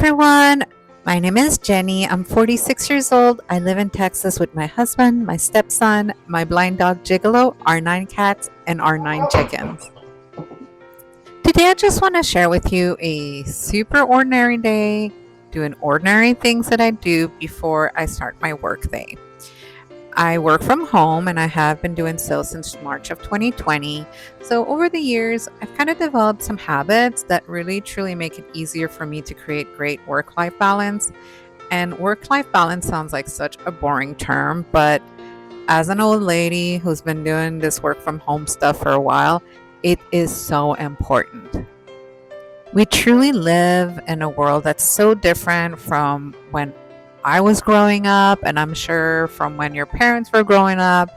everyone. My name is Jenny. I'm 46 years old. I live in Texas with my husband, my stepson, my blind dog Gigolo, our 9 cats, and our 9 chickens. Today, I just want to share with you a super ordinary day, doing ordinary things that I do before I start my work day. I work from home and I have been doing so since March of 2020. So, over the years, I've kind of developed some habits that really truly make it easier for me to create great work life balance. And work life balance sounds like such a boring term, but as an old lady who's been doing this work from home stuff for a while, it is so important. We truly live in a world that's so different from when I was growing up, and I'm sure from when your parents were growing up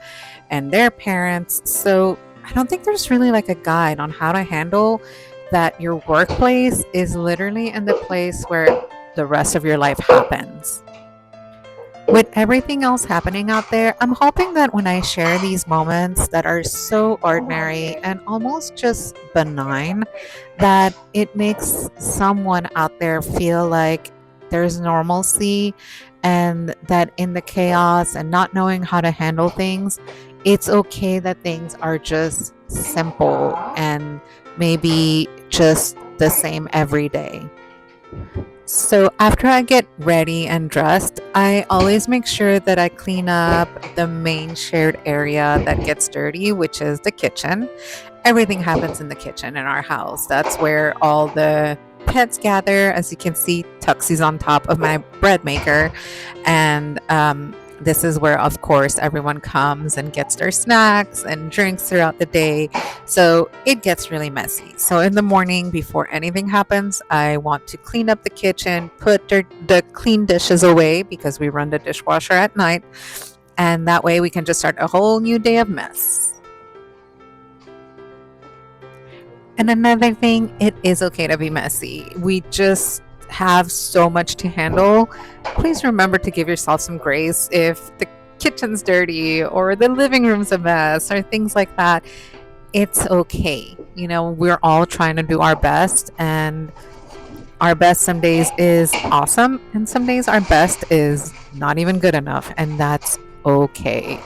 and their parents. So I don't think there's really like a guide on how to handle that your workplace is literally in the place where the rest of your life happens. With everything else happening out there, I'm hoping that when I share these moments that are so ordinary and almost just benign, that it makes someone out there feel like there's normalcy and that in the chaos and not knowing how to handle things, it's okay that things are just simple and maybe just the same every day. So after I get ready and dressed, I always make sure that I clean up the main shared area that gets dirty, which is the kitchen. Everything happens in the kitchen in our house. That's where all the pets gather. As you can see, Tuxie's on top of my bread maker. And this is where, of course, everyone comes and gets their snacks and drinks throughout the day. So it gets really messy. So in the morning, before anything happens, I want to clean up the kitchen, put the clean dishes away because we run the dishwasher at night. And that way we can just start a whole new day of mess. And another thing, it is okay to be messy. We just have so much to handle. Please remember to give yourself some grace if the kitchen's dirty or the living room's a mess or things like that. It's okay. We're all trying to do our best, and our best some days is awesome, and some days our best is not even good enough, and that's okay.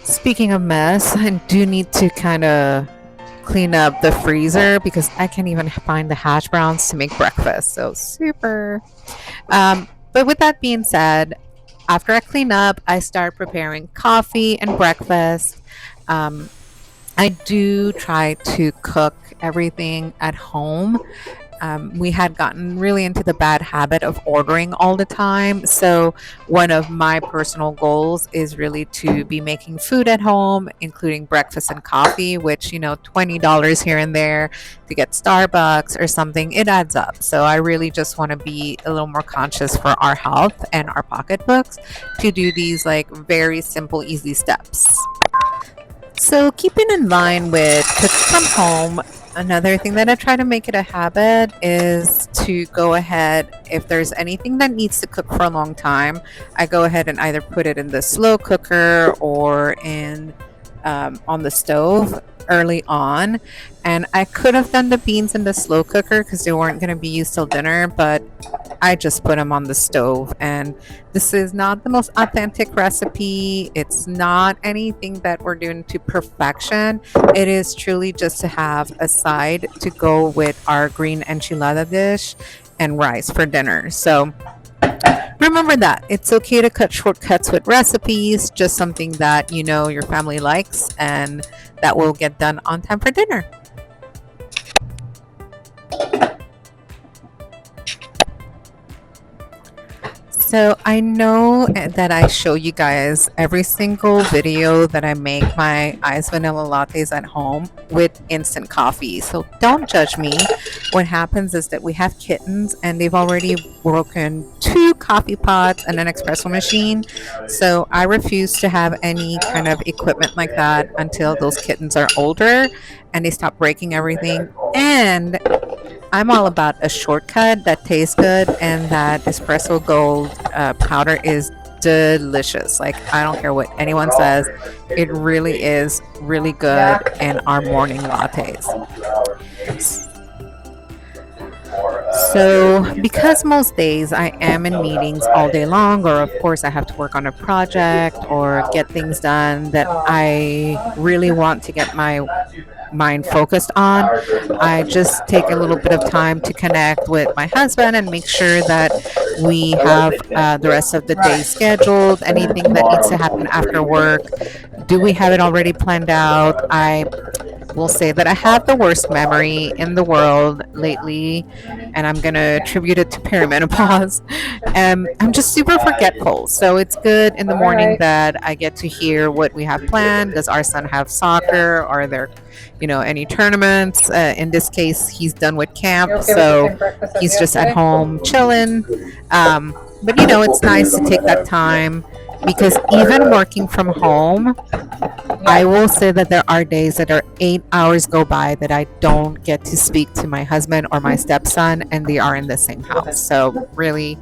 Speaking of mess, I do need to kind of clean up the freezer because I can't even find the hash browns to make breakfast. So super. But with that being said, after I clean up, I start preparing coffee and breakfast. I do try to cook everything at home. We had gotten really into the bad habit of ordering all the time. So, one of my personal goals is really to be making food at home, including breakfast and coffee, which, $20 here and there to get Starbucks or something, it adds up. So, I really just want to be a little more conscious for our health and our pocketbooks to do these like very simple, easy steps. So, keeping in line with cook from home, another thing that I try to make it a habit is to go ahead, if there's anything that needs to cook for a long time, I go ahead and either put it in the slow cooker or in on the stove early on. And I could have done the beans in the slow cooker because they weren't going to be used till dinner, but I just put them on the stove. And this is not the most authentic recipe. It's not anything that we're doing to perfection. It is truly just to have a side to go with our green enchilada dish and rice for dinner. So remember that it's okay to cut shortcuts with recipes, just something that your family likes and that will get done on time for dinner. So I know that I show you guys every single video that I make my iced vanilla lattes at home with instant coffee. So don't judge me. What happens is that we have kittens and they've already broken 2 coffee pots and an espresso machine. So I refuse to have any kind of equipment like that until those kittens are older and they stop breaking everything. And I'm all about a shortcut that tastes good, and that espresso gold powder is delicious. Like, I don't care what anyone says, it really is really good in our morning lattes. So, because most days I am in meetings all day long, or of course I have to work on a project or get things done that I really want to get my mind focused on, I just take a little bit of time to connect with my husband and make sure that we have the rest of the day scheduled. Anything that needs to happen after work, do we have it already planned out? I will say that I have the worst memory in the world lately, and I'm going to attribute it to perimenopause. I'm just super forgetful. So it's good in the morning that I get to hear what we have planned. Does our son have soccer? Are there, any tournaments? In this case, he's done with camp, so he's just at home chilling. But it's nice to take that time because even working from home, I will say that there are days that are 8 hours go by that I don't get to speak to my husband or my stepson, and they are in the same house. So really,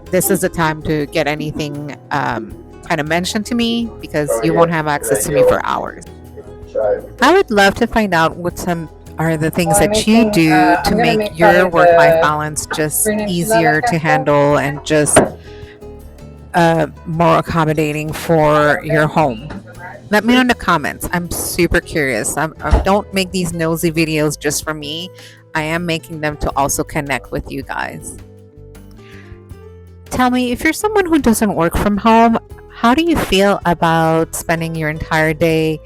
this is the time to get anything kind of mentioned to me because you won't have access to me for hours. I would love to find out what some are the things that you do to make your work-life balance just easier to handle and just more accommodating for your home. Let me know in the comments. I'm super curious. I don't make these nosy videos just for me. I am making them to also connect with you guys. Tell me, if you're someone who doesn't work from home, how do you feel about spending your entire day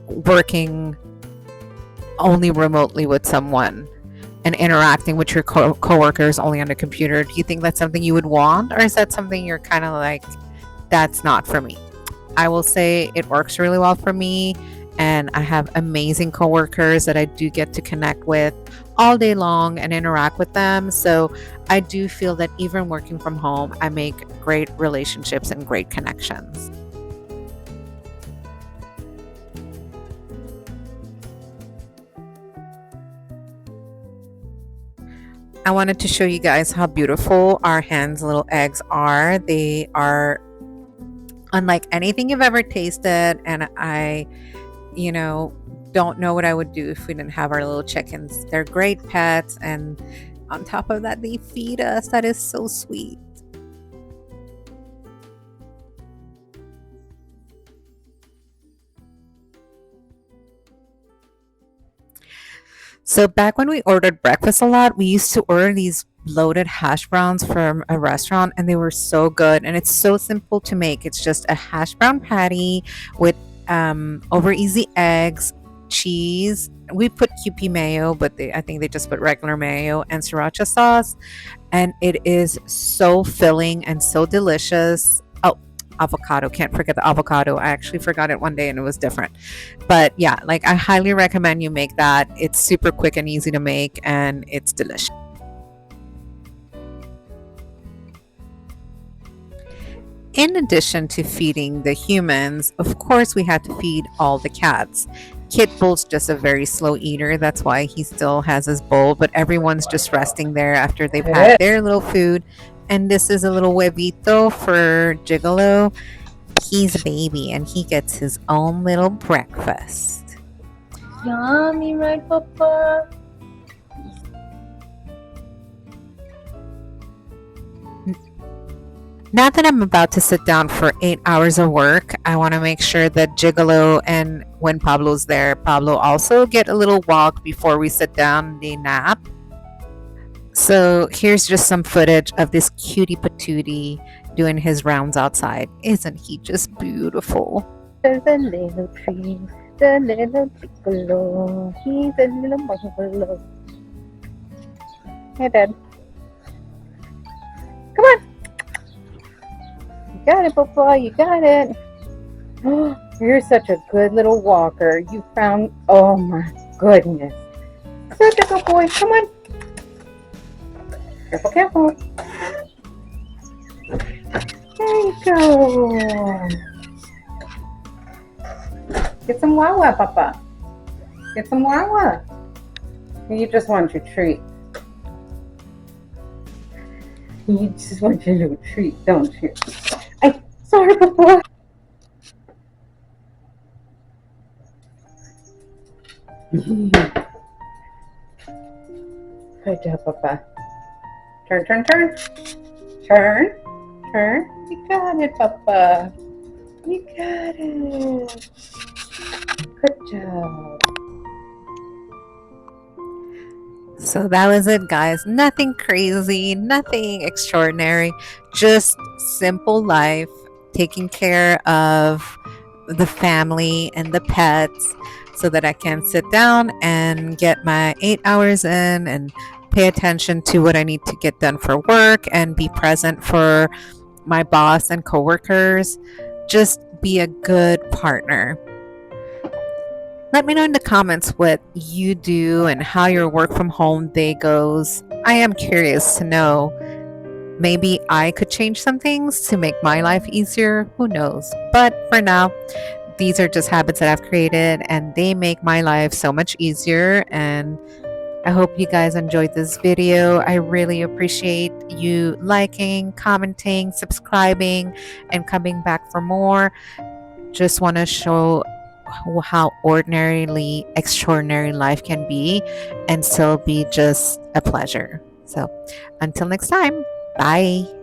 working only remotely with someone and interacting with your coworkers only on the computer? Do you think that's something you would want, or is that something you're kind of like, that's not for me? I will say it works really well for me, and I have amazing coworkers that I do get to connect with all day long and interact with them. So I do feel that even working from home, I make great relationships and great connections. I wanted to show you guys how beautiful our hen's little eggs are. They are unlike anything you've ever tasted, and I don't know what I would do if we didn't have our little chickens. They're great pets, and on top of that, they feed us. That is so sweet. So back when we ordered breakfast a lot, we used to order these loaded hash browns from a restaurant, and they were so good. And it's so simple to make. It's just a hash brown patty with over easy eggs, cheese. We put QP mayo, but I think they just put regular mayo and sriracha sauce, and it is so filling and so delicious. Oh, avocado! Can't forget the avocado. I actually forgot it one day, and it was different. But yeah, like I highly recommend you make that. It's super quick and easy to make, and it's delicious. In addition to feeding the humans, of course, we had to feed all the cats. Kit Bull's just a very slow eater. That's why he still has his bowl, but everyone's just resting there after they've had their little food. And this is a little huevito for Gigolo. He's a baby and he gets his own little breakfast. Yummy, right, Papa? Now that I'm about to sit down for 8 hours of work, I want to make sure that Gigolo and when Pablo's there, Pablo also get a little walk before we sit down, they nap. So here's just some footage of this cutie patootie doing his rounds outside. Isn't he just beautiful? There's a little tree, the little piccolo. He's a little buffalo. Hey, Dad. Come on. You got it, Papa. You got it. You're such a good little walker. You found, oh my goodness. Such a good boy. Come on. Careful, careful. There you go. Get some Wawa, Papa. Get some Wawa. You just want your treat. You just want your little treat, don't you? Sorry, Papa. Good job, Papa. Turn, turn, turn. Turn, turn. You got it, Papa. You got it. Good job. So that was it, guys. Nothing crazy, nothing extraordinary, just simple life, taking care of the family and the pets so that I can sit down and get my 8 hours in and pay attention to what I need to get done for work and be present for my boss and coworkers. Just be a good partner. Let me know in the comments what you do and how your work from home day goes. I am curious to know. Maybe I could change some things to make my life easier. Who knows? But for now, these are just habits that I've created and they make my life so much easier. And I hope you guys enjoyed this video. I really appreciate you liking, commenting, subscribing, and coming back for more. Just want to show how ordinarily extraordinary life can be and still be just a pleasure. So until next time, bye.